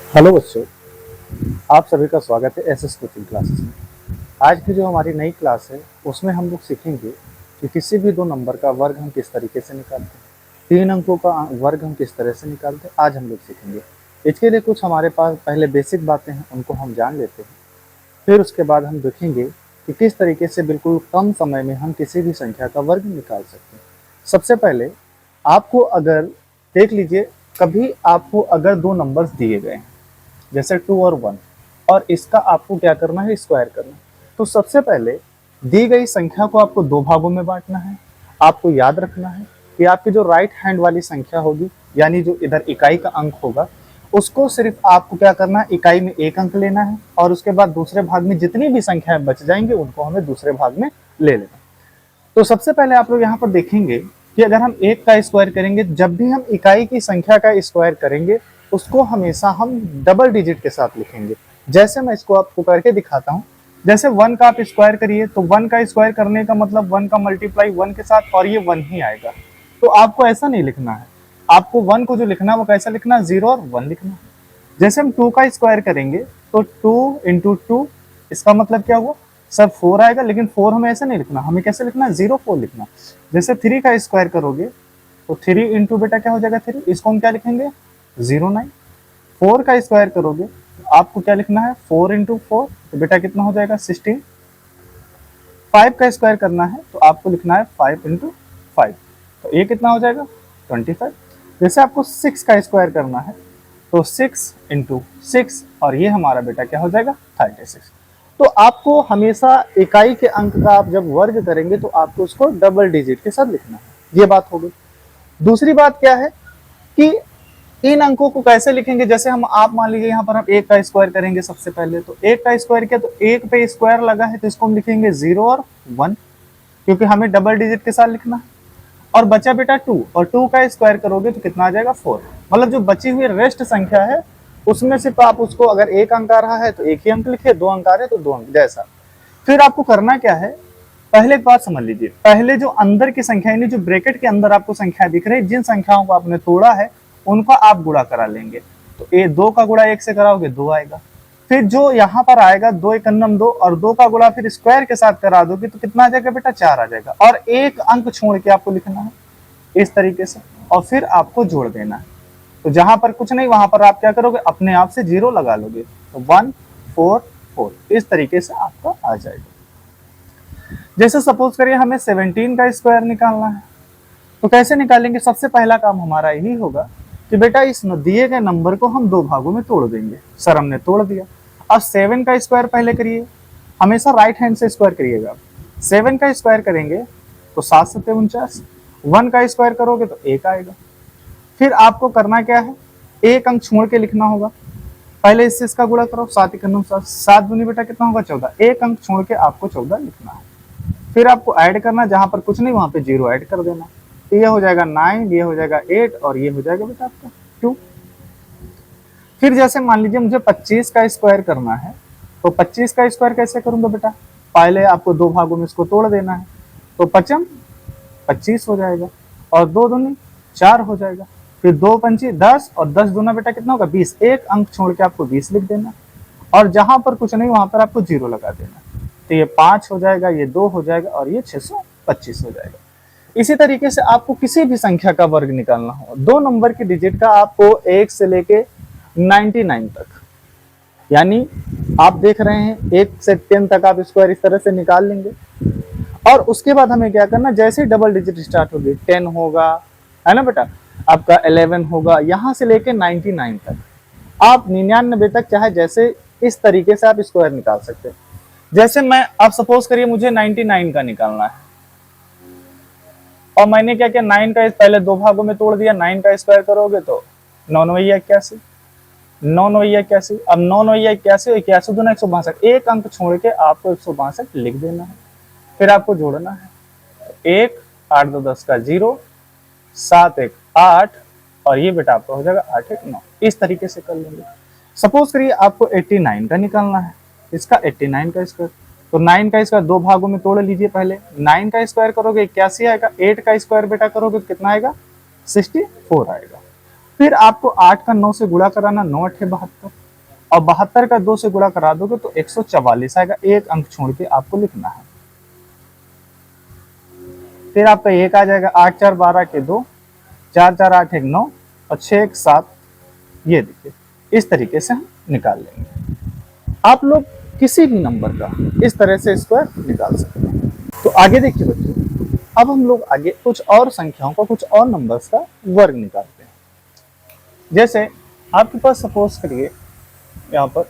Hello बच्चों, आप सभी का स्वागत है एसएस कोचिंग क्लासेस में। आज की जो हमारी नई क्लास है उसमें हम लोग सीखेंगे कि किसी भी दो नंबर का वर्ग हम किस तरीके से निकालते हैं, तीन अंकों का वर्ग हम किस तरह से निकालते हैं, आज हम लोग सीखेंगे। इसके लिए कुछ हमारे पास पहले बेसिक बातें हैं, उनको हम जान लेते हैं। फिर उसके बाद हम देखेंगे कि किस तरीके से बिल्कुल कम समय में हम किसी भी संख्या का वर्ग निकाल सकते हैं। सबसे पहले आपको अगर देख लीजिए, कभी आपको अगर दो नंबर्स दिए गए हैं जैसे 2 और 1 और इसका आपको क्या करना है, स्क्वायर करना है। तो सबसे पहले दी गई संख्या को आपको दो भागों में बांटना है। आपको याद रखना है कि आपकी जो राइट हैंड वाली संख्या होगी, यानी जो इधर इकाई का अंक होगा, उसको सिर्फ आपको क्या करना है, इकाई में एक अंक लेना है और उसके बाद दूसरे भाग में जितनी भी संख्याएं बच जाएंगी उनको हमें दूसरे भाग में ले लेना। तो सबसे पहले आप लोग यहाँ पर देखेंगे कि अगर हम एक का स्क्वायर करेंगे, जब भी हम इकाई की संख्या का स्क्वायर करेंगे उसको हमेशा हम डबल डिजिट के साथ लिखेंगे। जैसे मैं इसको आपको करके दिखाता हूँ। जैसे 1 का आप स्क्वायर करिए तो 1 का स्क्वायर करने का मतलब 1 का मल्टीप्लाई 1 के साथ और ये 1 ही आएगा। तो आपको ऐसा नहीं लिखना है, आपको 1 को जो लिखना है वो कैसा लिखना है, 0 और 1 लिखना है। जैसे हम 2 का स्क्वायर करेंगे तो 2 इंटू 2, इसका मतलब क्या हुआ सर, 4 आएगा। लेकिन 4 हमें ऐसे नहीं लिखना, हमें कैसे लिखना है, 0 4 लिखना। जैसे 3 का स्क्वायर करोगे तो 3 इंटू बेटा क्या हो जाएगा 3, इसको हम क्या लिखेंगे 0 9। 4 का स्क्वायर करोगे तो आपको क्या लिखना है 4 इंटू 4, तो बेटा कितना हो जाएगा 16। 5 का स्क्वायर करना है तो आपको लिखना है 5 इंटू 5, तो ये कितना हो जाएगा 25। जैसे आपको 6 का स्क्वायर करना है तो 6 इंटू 6 और ये हमारा बेटा क्या हो जाएगा 36। तो आपको हमेशा इकाई के अंक का आप जब वर्ग करेंगे तो आपको उसको डबल डिजिट के साथ लिखना है। ये बात हो गई। दूसरी बात क्या है कि इन अंकों को कैसे लिखेंगे। जैसे हम आप मान लीजिए यहाँ पर हम एक का स्क्वायर करेंगे, सबसे पहले तो एक का स्क्वायर किया तो एक पे स्क्वायर लगा है तो इसको हम लिखेंगे 0 और 1, क्योंकि हमें डबल डिजिट के साथ लिखना है। और बचा बेटा 2, और 2 का स्क्वायर करोगे तो कितना आ जाएगा 4। मतलब जो बची हुई रेस्ट संख्या है उसमें सिर्फ आप उसको, अगर एक अंक आ रहा है तो एक ही अंक लिखे, दो अंक आ रहे हैं तो दो अंक, जैसा। फिर आपको करना क्या है, पहले एक बात समझ लीजिए, पहले जो अंदर की संख्या यानी जो ब्रैकेट के अंदर आपको संख्या दिख रही है, जिन संख्याओं को आपने तोड़ा है उनका आप गुणा करा लेंगे। तो ए 2 का गुणा 1 से कराओगे 2 आएगा। फिर जो यहाँ पर आएगा 2 एक अन्नम 2, और 2 का गुणा फिर स्क्वायर के साथ करा दोगे तो कितना आ जाएगा बेटा 4 आ जाएगा। और एक अंक छोड़ के आपको लिखना है इस तरीके से, और फिर आपको जोड़ देना है। तो जहां पर कुछ नहीं वहां पर आप क्या करोगे, अपने आप से 0 लगा लोगे, तो 1 4 4 इस तरीके से आपका आ जाएगा। जैसे सपोज करिए हमें 17 का स्क्वायर निकालना है, तो कैसे निकालेंगे। सबसे पहला काम हमारा यही होगा कि बेटा इस दिए गए नंबर को हम दो भागों में तोड़ देंगे। सर हमने तोड़ दिया। अब 7 का स्क्वायर पहले करिए, हमेशा राइट हैंड से स्क्वायर करिएगा। 7 का स्क्वायर करेंगे तो 7 7 49। 1 का स्क्वायर करोगे तो 1 आएगा। फिर आपको करना क्या है, एक अंक छोड़ के लिखना होगा। पहले इससे इसका गुणा करो, 7 1 9 7, 7 दूनी बेटा कितना होगा 14। एक अंक छोड़ के आपको 14 लिखना है। फिर आपको ऐड करना, जहां पर कुछ नहीं वहां पे 0 ऐड कर देना। तो ये हो जाएगा 9, ये हो जाएगा 8 और ये हो जाएगा बेटा आपका 2। फिर जैसे मान लीजिए मुझे 25 का स्क्वायर करना है, तो 25 का स्क्वायर कैसे करूंगा बेटा, पहले आपको दो भागों में इसको तोड़ देना है। तो 5 25 हो जाएगा और 2 दूनी 4 हो जाएगा। फिर 2 पंची 10 और 10 दूना बेटा कितना होगा 20। एक अंक छोड़ के आपको 20 लिख देना, और जहां पर कुछ नहीं वहां पर आपको 0 लगा देना। तो ये 5 हो जाएगा, ये 2 हो जाएगा और ये 625 हो जाएगा। इसी तरीके से आपको किसी भी संख्या का वर्ग निकालना हो, दो नंबर की डिजिट का, आपको 1 से लेके 99 तक, यानी आप देख रहे हैं 1 से 10 तक आप स्क्वायर इस तरह से निकाल लेंगे। और उसके बाद हमें क्या करना, जैसे ही डबल डिजिट स्टार्ट होगी 10 होगा, है ना बेटा, आपका 11 होगा, यहां से लेके 99 तक, आप 99 तक चाहे जैसे इस तरीके से आप स्क्वायर निकाल सकते हैं। जैसे मैं, आप सपोज करिए मुझे 99 का निकालना है, और मैंने क्या किया 9 का पहले दो भागों में तोड़ दिया। 9 का स्क्वायर करोगे तो 9 9 81, 9 9 81। अब 9 9 81, 81 दूना 162, एक अंक छोड़ के आपको 162 लिख देना है। फिर आपको जोड़ना है, 1 8 2 10 का 0, 7 1 8 और ये बेटा आपका हो जाएगा 8 1 9। इस तरीके से कर लेंगे। सपोज करिए आपको 89 का निकालना है, इसका 89 का स्क्वायर, तो 9 का स्क्वायर दो भागों में तोड़ लीजिए। पहले 9 का स्क्वायर करोगे 81 आएगा, 8 का स्क्वायर बेटा करोगे तो कितना आएगा 64 आएगा। फिर आपको 8 का 9 से गुणा कराना, 9 8 72, और 72 का 2 से गुणा करा दोगे तो 144 आएगा। एक अंक छोड़ के आपको लिखना है। फिर आपका एक आ जाएगा 8 4 12 के 2, 4 4 8 1 9 और 6 1 7। ये देखिए इस तरीके से हम निकाल लेंगे। आप लोग किसी भी नंबर का इस तरह से स्क्वायर निकाल सकते हैं। तो आगे देखिए बच्चों, अब हम लोग आगे कुछ और संख्याओं का, कुछ और नंबर्स का वर्ग निकालते हैं। जैसे आपके पास सपोज करिए यहाँ पर,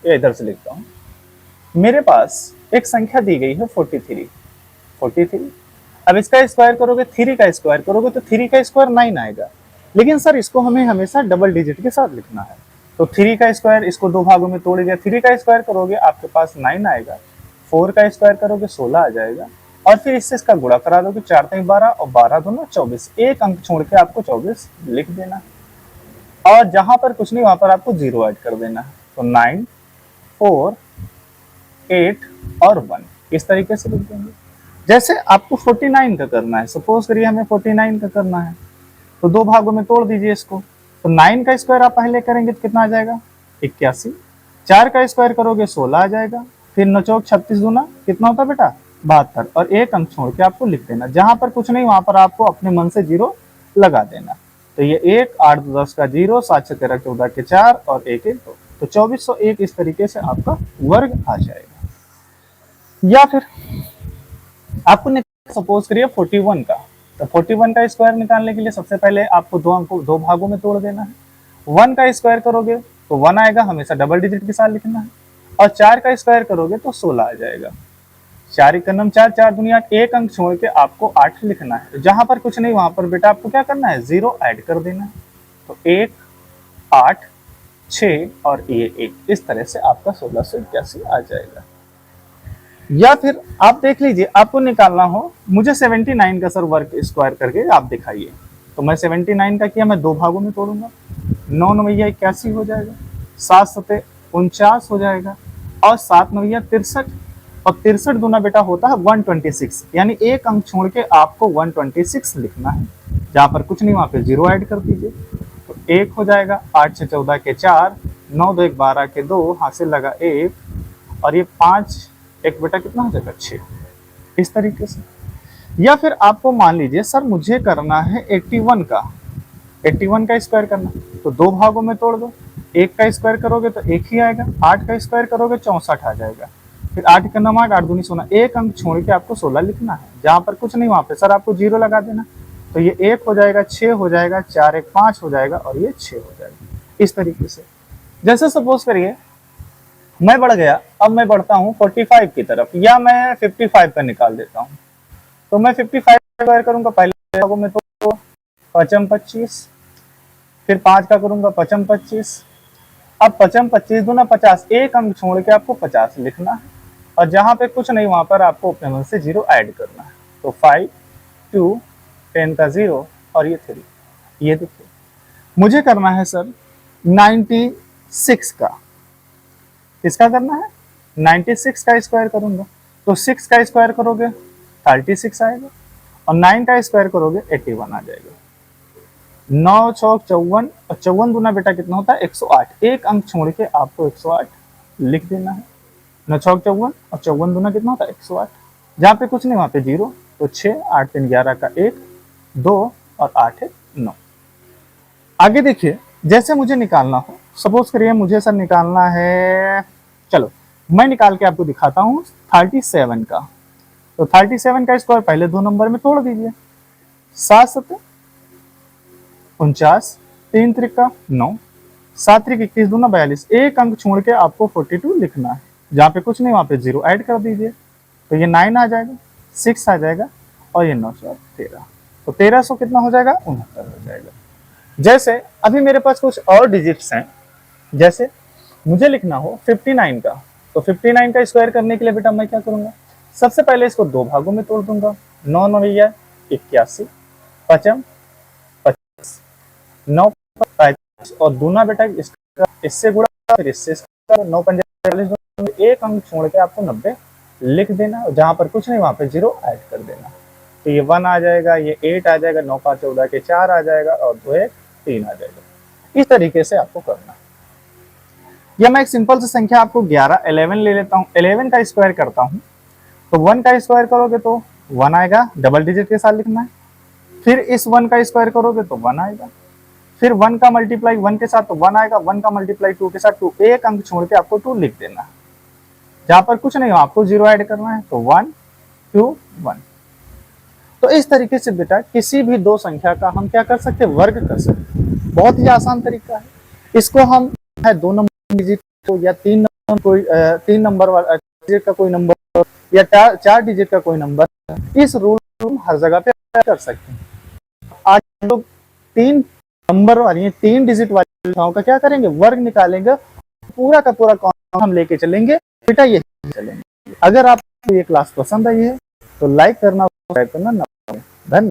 ये इधर से लिखता हूँ, मेरे पास एक संख्या दी गई है 43। अब इसका स्क्वायर करोगे, 3 का स्क्वायर करोगे तो 3 का स्क्वायर 9 आएगा। लेकिन सर इसको हमें हमेशा डबल डिजिट के साथ लिखना है, तो 3 का स्क्वायर, इसको दो भागों में तोड़ दिया, 3 का स्क्वायर करोगे आपके पास 9 आएगा, 4 का स्क्वायर करोगे 16 आ जाएगा, और फिर इससे इसका गुणा करा दोगे, 4 3 12 और 12 दूना 24। एक अंक छोड़ के आपको 24 लिख देना है, और जहां पर कुछ नहीं वहां पर आपको 0 ऐड कर देना है। तो 9 4 8 और 1 इस तरीके से लिख देंगे। जैसे आपको 49 का करना है, सपोज करिए हमें 49 का करना है, तो दो भागों में तोड़ दीजिए इसको। तो 9 का स्क्वायर आप पहले करेंगे तो कितना आ जाएगा 81, 4 का स्क्वायर करोगे 16 आ जाएगा, फिर 9 चौक 36 दूना कितना होता है बेटा 72, और एक अंक छोड़ के आपको लिख देना। जहां पर कुछ नहीं वहां पर आपको अपने मन से 0 लगा देना। तो ये 1 8 2 10 का 0, 7 6 13 14 के 4 और 1 1 2, तो 2401 इस तरीके से आपका वर्ग आ जाएगा। या फिर आपको सपोज करिए 41 का, तो 41 का स्क्वायर निकालने के लिए सबसे पहले आपको दो भागों में तोड़ देना है। 1 का स्क्वायर करोगे तो 1 आएगा, हमेशा डबल डिजिट के साथ लिखना है, और 4 का स्क्वायर करोगे तो 16 आ जाएगा। 4 1 4 4 दुनिया 8, एक अंक छोड़ के आपको 8 लिखना है। जहां पर कुछ नहीं वहां पर बेटा आपको क्या करना है 0 ऐड कर देना है। तो 1 8 6 और ये 1, इस तरह से आपका 1681 आ जाएगा। या फिर आप देख लीजिए, आपको निकालना हो, मुझे 79 का सर वर्ग स्क्वायर करके आप दिखाइए, तो मैं 79 का किया, मैं दो भागों में तोड़ूंगा, 9 9 81 हो जाएगा, 7 7 49 हो जाएगा, और 7 9 63, और 63 दूना बेटा होता है 126, यानी एक अंक छोड़ के आपको 126 लिखना है। जहां पर कुछ नहीं वहां पे 0 ऐड कर दीजिए, तो 1 हो जाएगा, 8 6 14 के 4, 9 2 1 12 के 2, हासिल लगा 1, और ये 5 एक बेटा कितना हो जाएगा 6, इस तरीके से। या फिर आपको मान लीजिए सर मुझे करना है 81 का, 81 का स्क्वायर करना, तो दो भागों में तोड़ दो, 1 का स्क्वायर करोगे तो 1 ही आएगा, 8 का स्क्वायर करोगे 64 आ जाएगा, फिर 8 का 9 8 8 दूनी 16, एक अंक छोड़ के आपको 16 लिखना है। जहां पर कुछ नहीं वहां पे सर आपको 0 लगा देना, तो ये 1 हो जाएगा, 6 हो जाएगा, 4 1 5 हो जाएगा, और ये 6 हो जाएगा, इस तरीके से। जैसे सपोज करिए मैं बढ़ गया, अब मैं बढ़ता हूँ 45 की तरफ, या मैं 55 का निकाल देता हूँ, तो मैं 55 स्क्वायर करूंगा, पहले भागों में तो 55 25, फिर 5 का करूंगा 55 25, अब 55 25 दूना 50, एक अंक छोड़ के आपको 50 लिखना है, और जहां पे कुछ नहीं वहां पर आपको अपने मन से 0 ऐड करना है। तो 5 2 10 का 0 और ये 3। ये देखिए मुझे करना है सर 96 का, किसका करना है 96 का स्क्वायर करूंगा, तो 6 का स्क्वायर करोगे 36 आएगा, और 9 का स्क्वायर करोगे 81 आ जाएगा। 9 चौक 54, और 54 गुना बेटा कितना होता है 108, एक अंक छोड़ के आपको 108 लिख देना है। 9 चौक 54 और 54 गुना कितना होता है 108, जहाँ पे कुछ नहीं वहां पे 0, तो 6 8 3 11 का 1 2 और 8 1 9। आगे देखिए, जैसे मुझे निकालना हो, सपोज करिए मुझे सर निकालना है, चलो मैं निकाल के आपको दिखाता हूँ 37 का, तो 37 का स्क्वायर पहले दो नंबर में तोड़ दीजिए, 7 7 49, 3 त्रिका 9, 7 त्रिक 21 दूना 42, एक अंक छोड़ के आपको 42 लिखना है। जहाँ पे कुछ नहीं वहां पे 0 ऐड कर दीजिए, तो ये 9 आ जाएगा, 6 आ जाएगा, और ये 9 4 13, तो 1300 कितना हो जाएगा 69 हो जाएगा। जैसे अभी मेरे पास कुछ और डिजिट्स हैं, जैसे मुझे लिखना हो 59 का, तो 59 का स्क्वायर करने के लिए बेटा मैं क्या करूंगा, सबसे पहले इसको दो भागों में तोड़ दूंगा, 9 9 81, 55 25, 9 35, और दूना बेटा इससे गुणा, फिर इससे 9 5 40, एक अंक छोड़ के आपको 90 लिख देना, जहां पर कुछ नहीं वहां पे 0 ऐड कर देना। तो ये 1 आ जाएगा, ये 8 आ जाएगा, 9 5 14 के 4 आ जाएगा, और 2 1 3 आ जाएगा। इस तरीके से आपको करना है। या मैं एक सिंपल सी संख्या आपको 11 11 ले लेता हूँ, 11 का स्क्वायर करता हूँ तो 1 का स्क्वायर करोगे तो 1 आएगा, डबल डिजिट के साथ लिखना है। फिर इस 1 का स्क्वायर करोगे तो 1 आएगा, फिर 1 का मल्टीप्लाई 1 के साथ तो 1 आएगा, 1 का मल्टीप्लाई 2 के साथ 2, एक अंक छोड़ के आपको 2 लिख देना है। जहां पर कुछ नहीं हो आपको 0 ऐड करना है, तो 1 2 1। तो इस तरीके से बेटा किसी भी दो संख्या का हम क्या कर सकते हैं, वर्ग कर सकते हैं। बहुत ही आसान तरीका है। इसको हम है 2 नंबर डिजिट को या 3 नंबर कोई 3 नंबर वाला डिजिट का कोई नंबर या 4 डिजिट का कोई नंबर, इस रूल हम हर जगह पे कर सकते हैं। आज लोग 3 नंबर वाली 3 डिजिट वाली संख्याओं का क्या करेंगे, वर्ग निकालेंगे, पूरा का पूरा कॉन्सेप्ट हम लेके चलेंगे बेटा, ये चलेंगे। अगर आपको ये क्लास पसंद आई है तो लाइक करना, धन्यवाद।